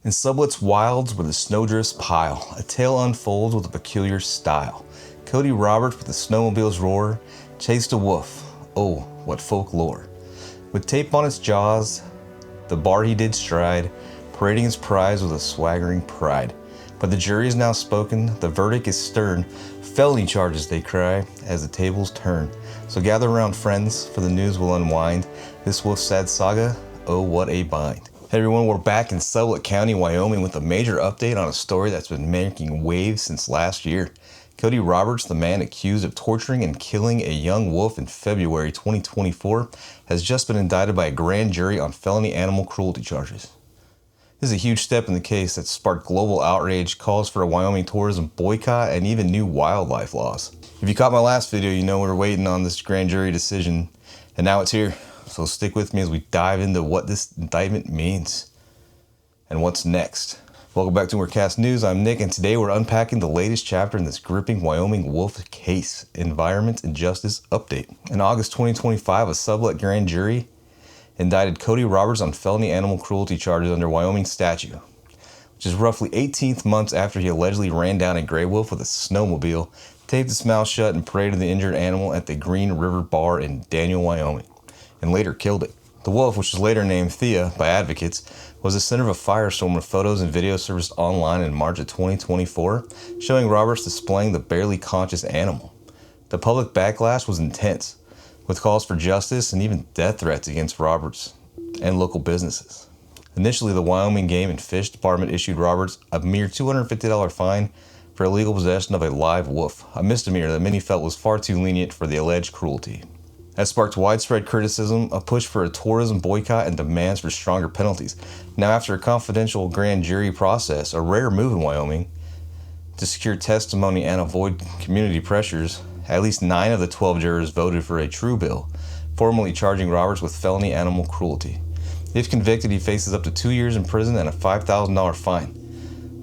In Sublette's wilds where the snowdrifts pile, a tale unfolds with a peculiar style. Cody Roberts with the snowmobile's roar chased a wolf. Oh, what folklore. With tape on its jaws, the bar he did stride, parading his prize with a swaggering pride. But the jury is now spoken, the verdict is stern. Felony charges, they cry, as the tables turn. So gather round, friends, for the news will unwind. This wolf's sad saga, oh what a bind. Hey everyone, we're back in Sublette County, Wyoming with a major update on a story that's been making waves since last year. Cody Roberts, the man accused of torturing and killing a young wolf in February 2024, has just been indicted by a grand jury on felony animal cruelty charges. This is a huge step in the case that sparked global outrage, calls for a Wyoming tourism boycott, and even new wildlife laws. If you caught my last video, you know we're waiting on this grand jury decision, and now it's here. So stick with me as we dive into what this indictment means and what's next. Welcome back to More Cast News. I'm Nick, and today we're unpacking the latest chapter in this gripping Wyoming wolf case, Environment and Justice Update. In August 2025, a Sublette grand jury indicted Cody Roberts on felony animal cruelty charges under Wyoming Statute, which is roughly 18 months after he allegedly ran down a gray wolf with a snowmobile, taped its mouth shut, and paraded the injured animal at the Green River Bar in Daniel, Wyoming, and later killed it. The wolf, which was later named Thea by advocates, was the center of a firestorm of photos and videos surfaced online in March of 2024, showing Roberts displaying the barely conscious animal. The public backlash was intense, with calls for justice and even death threats against Roberts and local businesses. Initially, the Wyoming Game and Fish Department issued Roberts a mere $250 fine for illegal possession of a live wolf, a misdemeanor that many felt was far too lenient for the alleged cruelty. That sparked widespread criticism, a push for a tourism boycott, and demands for stronger penalties. Now, after a confidential grand jury process, a rare move in Wyoming, to secure testimony and avoid community pressures, at least 9 of the 12 jurors voted for a true bill, formally charging Roberts with felony animal cruelty. If convicted, he faces up to 2 years in prison and a $5,000 fine.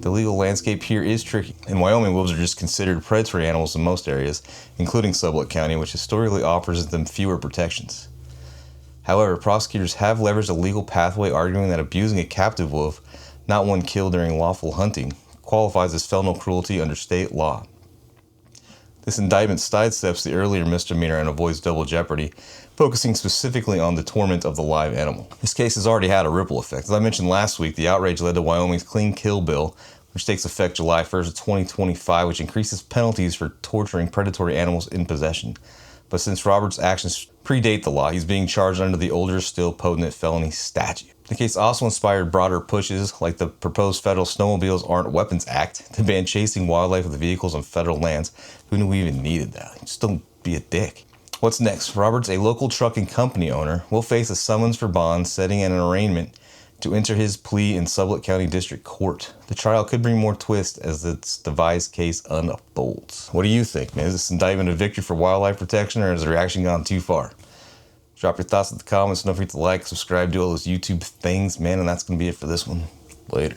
The legal landscape here is tricky. In Wyoming, wolves are just considered predatory animals in most areas, including Sublette County, which historically offers them fewer protections. However, prosecutors have leveraged a legal pathway, arguing that abusing a captive wolf, not one killed during lawful hunting, qualifies as felony cruelty under state law. This indictment sidesteps the earlier misdemeanor and avoids double jeopardy, focusing specifically on the torment of the live animal. This case has already had a ripple effect. As I mentioned last week, the outrage led to Wyoming's Clean Kill Bill, which takes effect July 1st of 2025, which increases penalties for torturing predatory animals in possession. But since Roberts' actions predate the law, he's being charged under the older, still potent felony statute. The case also inspired broader pushes, like the proposed federal Snowmobiles Aren't Weapons Act, to ban chasing wildlife with vehicles on federal lands. Who knew we even needed that? Just don't be a dick. What's next? Roberts, a local trucking company owner, will face a summons for bond, setting an arraignment to enter his plea in Sublette County District Court. The trial could bring more twists as its devised case unfolds. What do you think, man? Is this indictment a victory for wildlife protection, or has the reaction gone too far? Drop your thoughts in the comments. Don't forget to like, subscribe, do all those YouTube things, man. And that's going to be it for this one. Later.